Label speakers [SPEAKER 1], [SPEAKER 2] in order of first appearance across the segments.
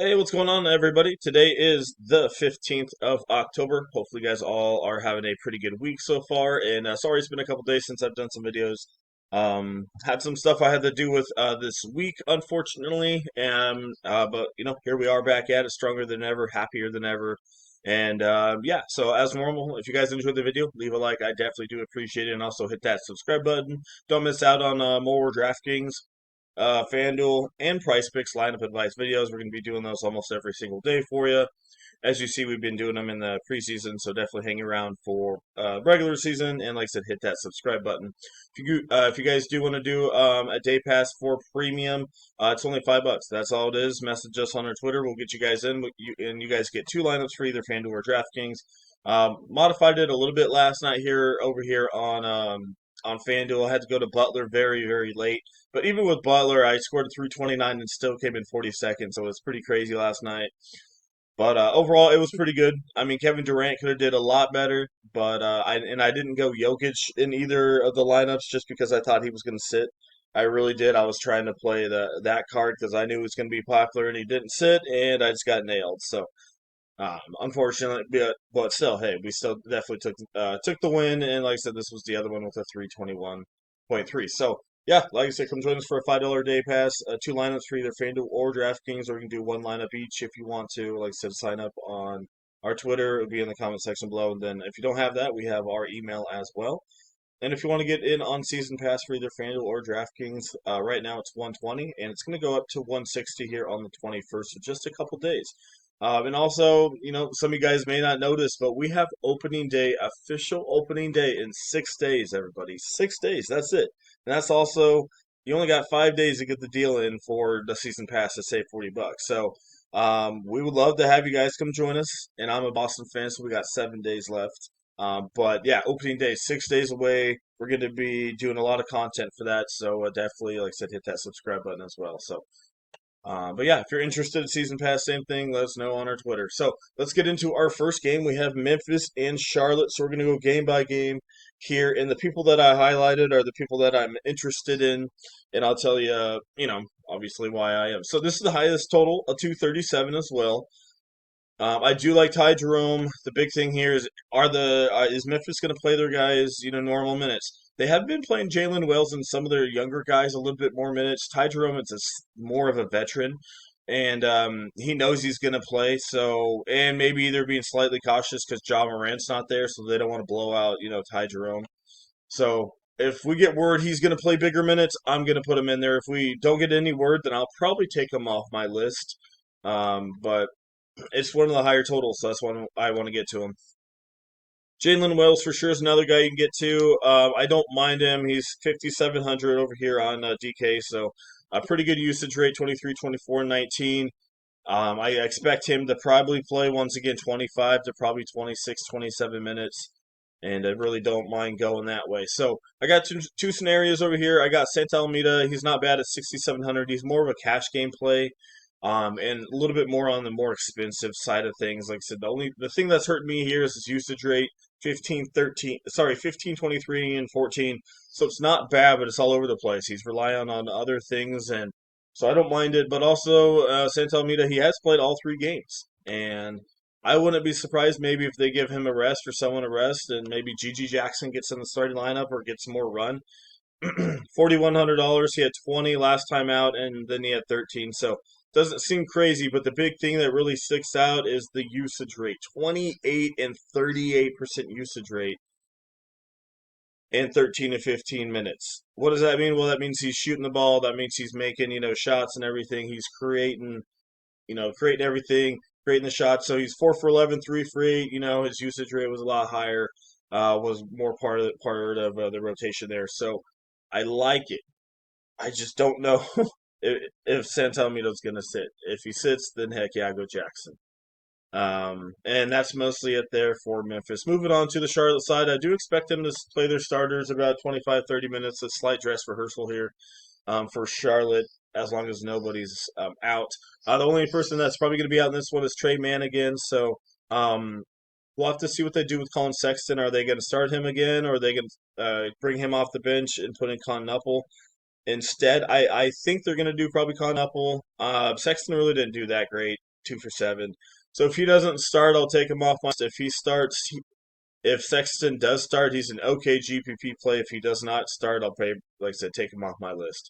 [SPEAKER 1] Hey, what's going on, everybody? Today is the 15th of October. Hopefully, you guys all are having a pretty good week so far. And sorry, it's been a couple days since I've done some videos. Had some stuff I had to do with this week, unfortunately. But here we are back at it, stronger than ever, happier than ever. And yeah, so as normal, if you guys enjoyed the video, leave a like. I definitely do appreciate it. And also hit that subscribe button. Don't miss out on more Draftkings Fanduel, and Price Picks lineup advice videos. We're going to be doing those almost every single day for you. As you see, we've been doing them in the preseason, so definitely hang around for regular season. And like I said, hit that subscribe button. If you guys do want to do a day pass for premium, it's only $5. That's all it is. Message us on our Twitter. We'll get you guys in, and you guys get two lineups for either FanDuel or DraftKings. Modified it a little bit last night here over here on FanDuel. I had to go to Butler very, very late. But even with Butler, I scored a 329 and still came in 42nd, so it was pretty crazy last night. But overall, it was pretty good. I mean, Kevin Durant could have did a lot better, but I didn't go Jokic in either of the lineups just because I thought he was going to sit. I really did. I was trying to play that card because I knew it was going to be popular, and he didn't sit, and I just got nailed. So unfortunately, but still, hey, we still definitely took the win, and like I said, this was the other one with a 321.3. So yeah, like I said, come join us for a $5 day pass, two lineups for either FanDuel or DraftKings, or you can do one lineup each if you want to. Like I said, sign up on our Twitter; it'll be in the comment section below. And then if you don't have that, we have our email as well. And if you want to get in on season pass for either FanDuel or DraftKings, right now it's 120, and it's going to go up to 160 here on the 21st, so just a couple days. And also, some of you guys may not notice, but we have opening day, official opening day in 6 days, everybody. 6 days, that's it. And that's also, you only got 5 days to get the deal in for the season pass to save $40. So we would love to have you guys come join us. And I'm a Boston fan, so we got 7 days left. But yeah, opening day, 6 days away. We're going to be doing a lot of content for that. So definitely, like I said, hit that subscribe button as well. So but yeah, if you're interested in season pass, same thing. Let us know on our Twitter. So let's get into our first game. We have Memphis and Charlotte. So we're going to go game by game here. And the people that I highlighted are the people that I'm interested in. And I'll tell you, obviously why I am. So this is the highest total, a 237 as well. I do like Ty Jerome. The big thing here is Memphis going to play their guys, normal minutes? They have been playing Jalen Wells and some of their younger guys a little bit more minutes. Ty Jerome is more of a veteran, and he knows he's going to play. So, and maybe they're being slightly cautious because Ja Morant's not there, so they don't want to blow out, Ty Jerome. So if we get word he's going to play bigger minutes, I'm going to put him in there. If we don't get any word, then I'll probably take him off my list. But it's one of the higher totals, so that's one I want to get to him. Jalen Wells for sure is another guy you can get to. I don't mind him. He's 5,700 over here on DK, so a pretty good usage rate 23, 24, 19. I expect him to probably play once again 25 to probably 26, 27 minutes, and I really don't mind going that way. So I got two scenarios over here. I got Santa Almeida. He's not bad at 6,700. He's more of a cash game play. And a little bit more on the more expensive side of things. Like I said, the thing that's hurting me here is his usage rate, 15, 13, sorry, 15, 23, and 14. So it's not bad, but it's all over the place. He's relying on other things, and so I don't mind it. But also, Santa Almeida, he has played all three games, and I wouldn't be surprised maybe if they give him a rest or someone a rest, and maybe Gigi Jackson gets in the starting lineup or gets more run. $4,100. He had 20 last time out, and then he had 13. So doesn't seem crazy, but the big thing that really sticks out is the usage rate. 28 and 38% usage rate in 13 to 15 minutes. What does that mean? Well, that means he's shooting the ball. That means he's making, shots and everything. He's creating everything, creating the shots. So he's 4 for 11, 3 for 8. His usage rate was a lot higher. Was more part of the rotation there. So I like it. I just don't know if Santomido's going to sit. If he sits, then heck yeah, go Jackson. And that's mostly it there for Memphis. Moving on to the Charlotte side, I do expect them to play their starters about 25, 30 minutes, a slight dress rehearsal here for Charlotte, as long as nobody's out. The only person that's probably going to be out in this one is Trey Mann again, so we'll have to see what they do with Colin Sexton. Are they going to start him again, or are they going to bring him off the bench and put in Con Knuppel? Instead, I think they're going to do probably Con Apple. Sexton really didn't do that great. 2 for 7. So if he doesn't start, I'll take him off my list. If he starts, if Sexton does start, he's an okay GPP play. If he does not start, I'll pay, like I said, take him off my list.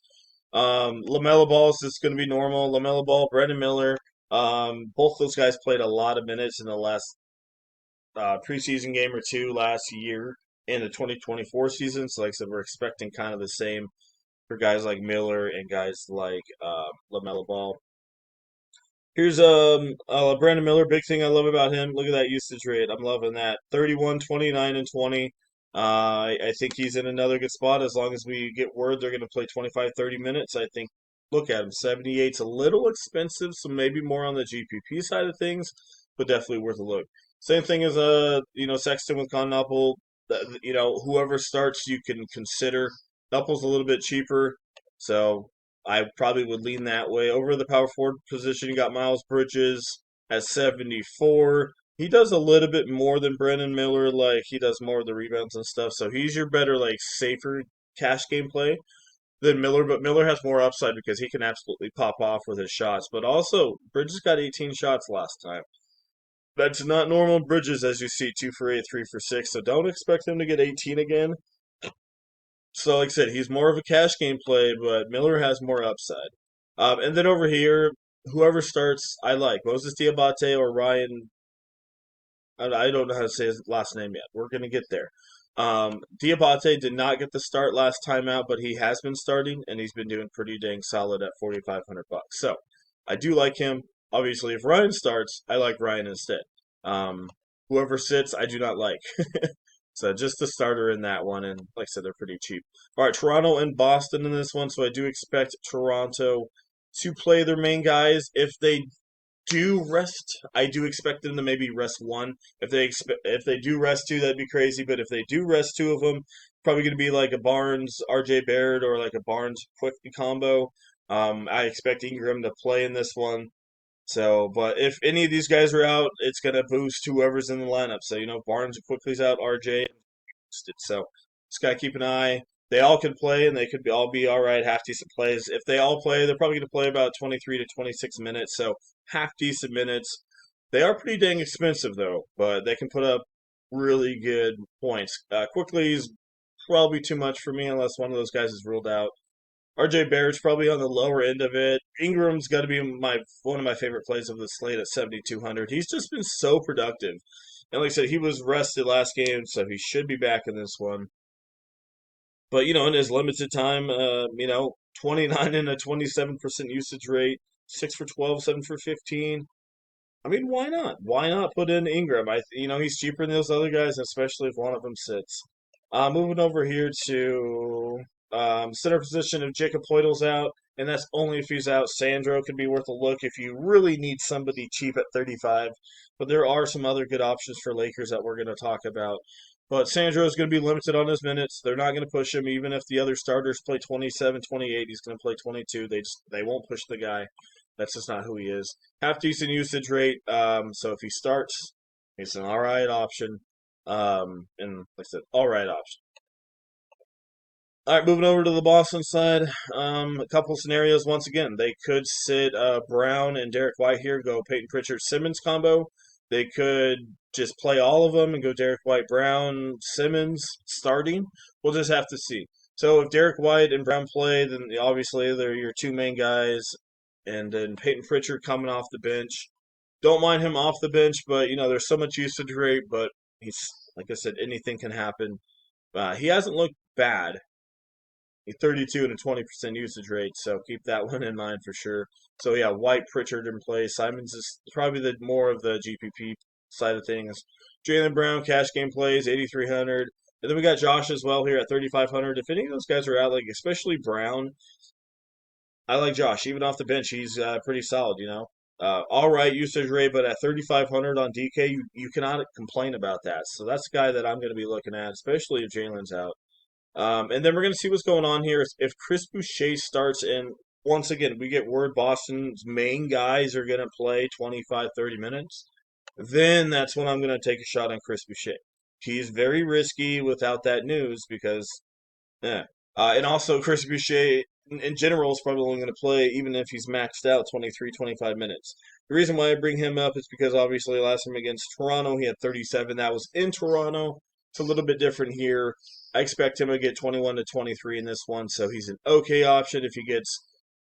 [SPEAKER 1] LaMelo Ball is just going to be normal. LaMelo Ball, Brandon Miller. Both those guys played a lot of minutes in the last preseason game or two last year in the 2024 season. So, like I said, we're expecting kind of the same for guys like Miller and guys like LaMelo Ball. Here's Brandon Miller. Big thing I love about him. Look at that usage rate. I'm loving that. 31, 29, and 20. I think he's in another good spot as long as we get word they're going to play 25, 30 minutes. I think, look at him. 78's a little expensive, so maybe more on the GPP side of things, but definitely worth a look. Same thing as Sexton with Con Knuppel. Whoever starts, you can consider. Knuppel's a little bit cheaper, so I probably would lean that way. Over the power forward position, you got Miles Bridges at 74. He does a little bit more than Brandon Miller. Like, he does more of the rebounds and stuff. So he's your better, like, safer cash game play than Miller. But Miller has more upside because he can absolutely pop off with his shots. But also, Bridges got 18 shots last time. That's not normal Bridges, as you see, 2 for 8, 3 for 6. So don't expect him to get 18 again. So, like I said, he's more of a cash game play, but Miller has more upside. And then over here, whoever starts, I like Moses Diabate or Ryan. I don't know how to say his last name yet. We're gonna get there. Diabate did not get the start last time out, but he has been starting and he's been doing pretty dang solid at $4,500. So I do like him. Obviously, if Ryan starts, I like Ryan instead. Um, Whoever sits, I do not like. So just the starter in that one, and like I said, they're pretty cheap. All right, Toronto and Boston in this one, so I do expect Toronto to play their main guys. If they do rest, I do expect them to maybe rest one. If they do rest two, that'd be crazy. But if they do rest two of them, probably going to be like a Barnes RJ Barrett or like a Barnes Quick combo. I expect Ingram to play in this one. So, but if any of these guys are out, it's going to boost whoever's in the lineup. So, Barnes quickly's out, RJ boosted. So, just got to keep an eye. They all could play, and they could all be all right, half decent plays. If they all play, they're probably going to play about 23 to 26 minutes. So, half decent minutes. They are pretty dang expensive, though, but they can put up really good points. Quickly's probably too much for me unless one of those guys is ruled out. RJ Barrett's probably on the lower end of it. Ingram's got to be one of my favorite plays of the slate at 7,200. He's just been so productive. And like I said, he was rested last game, so he should be back in this one. But, in his limited time, 29 and a 27% usage rate, 6 for 12, 7 for 15. I mean, why not? Why not put in Ingram? He's cheaper than those other guys, especially if one of them sits. Moving over here to center position. If Jacob Poeltl's out, and that's only if he's out, Sandro could be worth a look if you really need somebody cheap at 35. But there are some other good options for Lakers that we're going to talk about. But Sandro is going to be limited on his minutes. They're not going to push him, even if the other starters play 27, 28. He's going to play 22. They won't push the guy. That's just not who he is. Half decent usage rate. So if he starts, he's an all right option. And like I said, all right option. All right, moving over to the Boston side. A couple scenarios. Once again, they could sit Brown and Derek White here, go Peyton Pritchard Simmons combo. They could just play all of them and go Derek White, Brown, Simmons starting. We'll just have to see. So if Derek White and Brown play, then obviously they're your two main guys. And then Peyton Pritchard coming off the bench. Don't mind him off the bench, but there's so much usage rate. But he's, like I said, anything can happen. He hasn't looked bad. He's 32 and a 20% usage rate, so keep that one in mind for sure. So yeah, White, Pritchard in play. Simons is probably the more of the GPP side of things. Jaylen Brown, cash game plays, 8,300. And then we got Josh as well here at 3,500. If any of those guys are out, like especially Brown, I like Josh. Even off the bench, he's pretty solid. All right usage rate, but at 3,500 on DK, you cannot complain about that. So that's the guy that I'm going to be looking at, especially if Jalen's out. And then we're going to see what's going on here. If Chris Boucher starts, and once again, we get word Boston's main guys are going to play 25, 30 minutes, then that's when I'm going to take a shot on Chris Boucher. He's very risky without that news because, yeah. And also, Chris Boucher in general is probably only going to play, even if he's maxed out, 23, 25 minutes. The reason why I bring him up is because obviously last time against Toronto, he had 37. That was in Toronto. It's a little bit different here. I expect him to get 21 to 23 in this one, so he's an okay option. If he gets,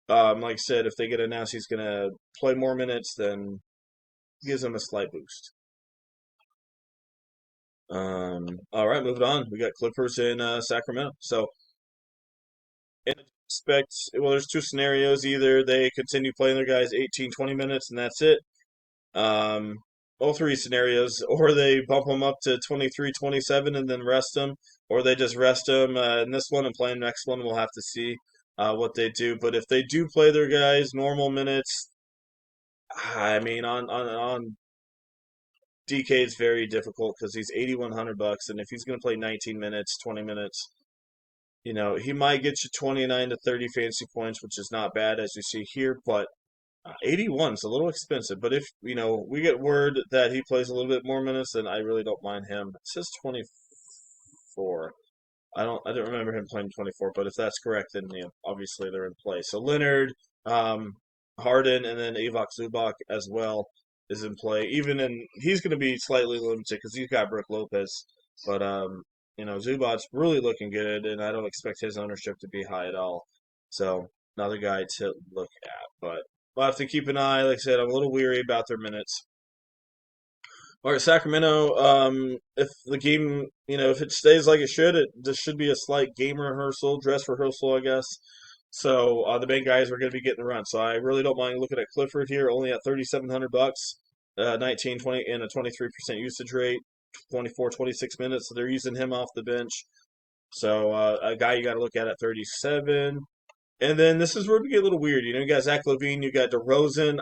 [SPEAKER 1] like I said, if they get announced he's going to play more minutes, then gives him a slight boost. All right, moving on. We got Clippers in Sacramento. So, in expect, well, there's two scenarios. Either they continue playing their guys 18, 20 minutes, and that's it. Um, all three scenarios, or they bump them up to 23, 27, and then rest them, or they just rest them in this one and play the next one. We'll have to see what they do. But if they do play their guys normal minutes, I mean, on DK it's very difficult because he's $8,100, and if he's going to play 19 minutes, 20 minutes, he might get you 29 to 30 fantasy points, which is not bad as you see here, but 81 is a little expensive. But if, we get word that he plays a little bit more minutes, then I really don't mind him. It says 24. I don't remember him playing 24, but if that's correct, then obviously they're in play. So Leonard, um, Harden, and then Avok Zubac as well is in play. He's going to be slightly limited because he's got Brook Lopez, but Zubac's really looking good, and I don't expect his ownership to be high at all. So another guy to look at, but we'll have to keep an eye. Like I said, I'm a little weary about their minutes. All right, Sacramento. If the game, if it stays like it should, this should be a slight game rehearsal, dress rehearsal, I guess. So the main guys are going to be getting the run. So I really don't mind looking at Clifford here, only at $3,700, 19, 20, and a 23% usage rate, 24, 26 minutes. So they're using him off the bench. So a guy you got to look at 37. And then this is where we get a little weird. You got Zach LaVine, you got DeRozan.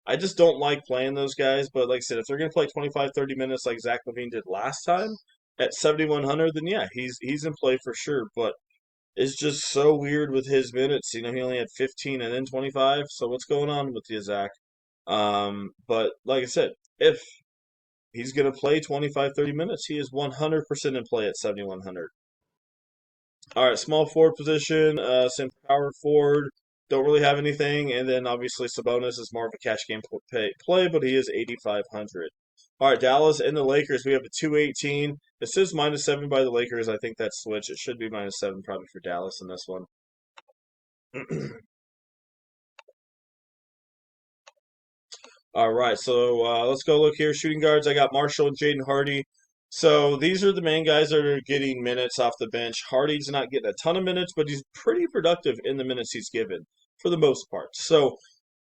[SPEAKER 1] I just don't like playing those guys. But like I said, if they're going to play 25, 30 minutes like Zach LaVine did last time at 7,100, then yeah, he's in play for sure. But it's just so weird with his minutes. He only had 15 and then 25. So what's going on with you, Zach? But like I said, if he's going to play 25, 30 minutes, he is 100% in play at 7,100. All right, small forward position, same power forward. Don't really have anything, and then obviously Sabonis is more of a cash game play, but he is 8,500. All right, Dallas and the Lakers. We have a 218. It says -7 by the Lakers. I think that's switch. It should be -7 probably for Dallas in this one. All right, so let's go look here. Shooting guards. I got Marshall and Jaden Hardy. So these are the main guys that are getting minutes off the bench. Hardy's not getting a ton of minutes, but he's pretty productive in the minutes he's given for the most part. So,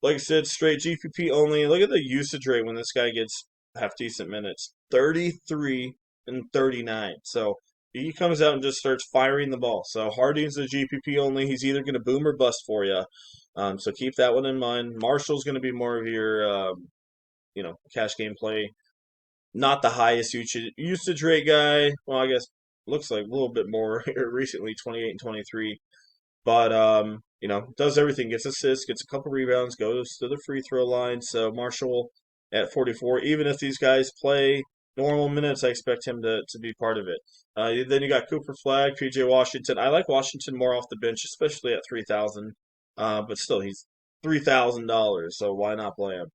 [SPEAKER 1] like I said, straight GPP only. Look at the usage rate when this guy gets half decent minutes, 33 and 39. So he comes out and just starts firing the ball. So Hardy's a GPP only. He's either going to boom or bust for you. So keep that one in mind. Marshall's going to be more of your, cash game play. Not the highest usage rate guy. Well, I guess looks like a little bit more recently, 28 and 23. But does everything. Gets assists, gets a couple rebounds, goes to the free throw line. So Marshall at 44. Even if these guys play normal minutes, I expect him to be part of it. Then you got Cooper Flag, PJ Washington. I like Washington more off the bench, especially at 3,000. But still, he's $3,000, so why not play him?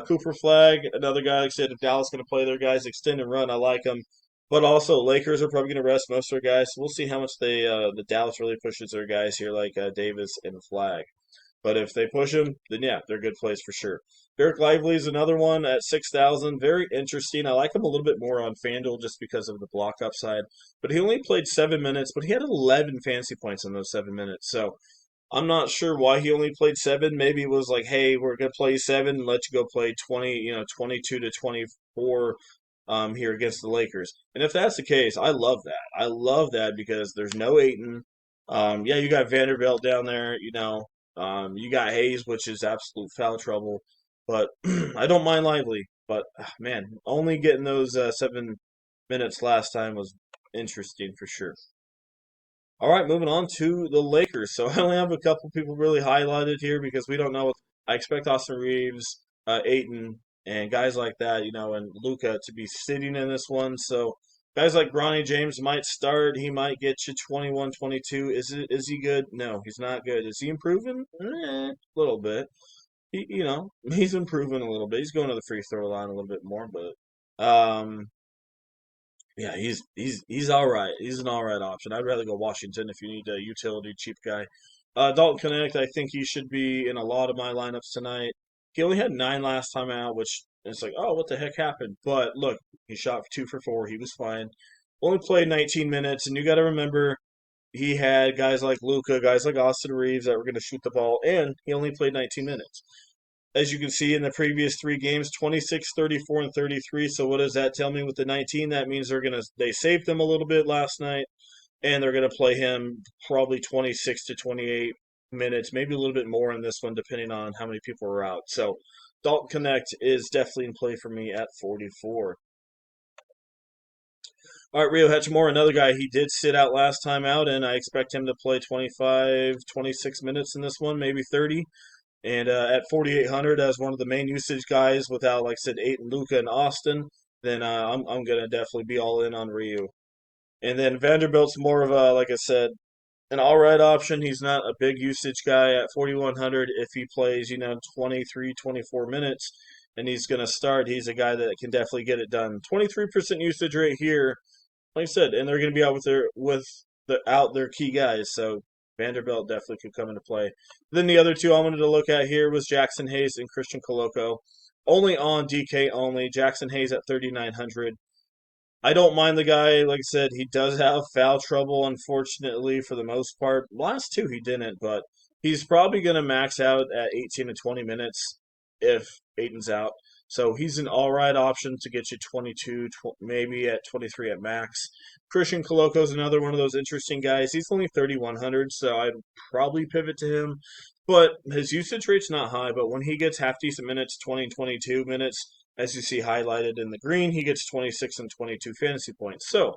[SPEAKER 1] Cooper Flag, another guy. Like I said, if Dallas going to play their guys, extend and run, I like him. But also, Lakers are probably going to rest most of their guys. So we'll see how much the Dallas really pushes their guys here, like Davis and Flag. But if they push them, then yeah, they're good plays for sure. Derek Lively is another one at 6,000. Very interesting. I like him a little bit more on Fanduel just because of the block upside. But he only played 7 minutes, but he had 11 fantasy points in those 7 minutes. So I'm not sure why he only played 7. Maybe it was like, hey, we're gonna play 7, and let you go play 20, 22 to 24 here against the Lakers. And if that's the case, I love that. I love that because there's no Aiton. Yeah, you got Vanderbilt down there. You got Hayes, which is absolute foul trouble. But I don't mind Lively. But man, only getting those 7 minutes last time was interesting for sure. All right, moving on to the Lakers. So I only have a couple people really highlighted here because we don't know. I expect Austin Reeves, Aiton, and guys like that, and Luca to be sitting in this one. So Guys like Bronny James might start. He might get you 21, 22. Is he good? No, he's not good. Is he improving? A little bit. He's improving a little bit. He's going to the free throw line a little bit more, but yeah, he's all right. He's an all right option. I'd rather go Washington if you need a utility cheap guy. Dalton Connect, I think he should be in a lot of my lineups tonight. He only had 9 last time out, which it's like, oh, what the heck happened? But look, he shot 2 for 4. He was fine. Only played 19 minutes, and you got to remember he had guys like Luca, guys like Austin Reeves that were going to shoot the ball, and he only played 19 minutes. As you can see in the previous 3 games, 26, 34, and 33. So what does that tell me with the 19? That means they saved him a little bit last night, and they're gonna play him probably 26 to 28 minutes, maybe a little bit more in this one, depending on how many people are out. So Dalton Connect is definitely in play for me at 44. All right, Rio Hatchmore, another guy. He did sit out last time out, and I expect him to play 25, 26 minutes in this one, maybe 30. And at 4,800 as one of the main usage guys without, like I said, Aiton, Luca, and Austin, then I'm going to definitely be all in on Ryu. And then Vanderbilt's more of a, like I said, an all right option. He's not a big usage guy at 4,100. If he plays, 23, 24 minutes and he's going to start, he's a guy that can definitely get it done. 23% usage rate here, like I said, and they're going to be out with their key guys. So Vanderbilt definitely could come into play. Then the other two I wanted to look at here was Jackson Hayes and Christian Coloco. Only on DK only. Jackson Hayes at 3,900. I don't mind the guy. Like I said, he does have foul trouble, unfortunately, for the most part. Last two he didn't, but he's probably going to max out at 18 to 20 minutes if Aiton's out. So he's an all right option to get you 22, maybe at 23 at max. Christian Coloco's another one of those interesting guys. He's only 3,100, so I'd probably pivot to him. But his usage rate's not high, but when he gets half decent minutes, 20, 22 minutes, as you see highlighted in the green, he gets 26 and 22 fantasy points. So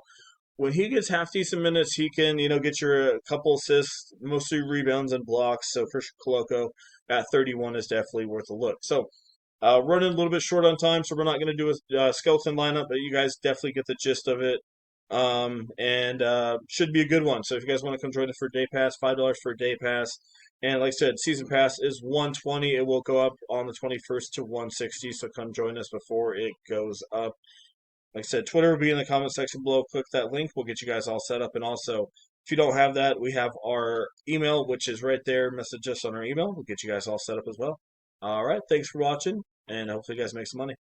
[SPEAKER 1] when he gets half decent minutes, he can, get your couple assists, mostly rebounds and blocks. So Christian Coloco at 31 is definitely worth a look. So running a little bit short on time, so we're not going to do a skeleton lineup, but you guys definitely get the gist of it. And should be a good one. So if you guys want to come join us for a day pass, $5 for a day pass. And like I said, season pass is 120. It will go up on the 21st to 160. So come join us before it goes up. Like I said, Twitter will be in the comment section below. Click that link. We'll get you guys all set up. And also, if you don't have that, we have our email, which is right there. Message us on our email. We'll get you guys all set up as well. All right. Thanks for watching. And hopefully you guys make some money.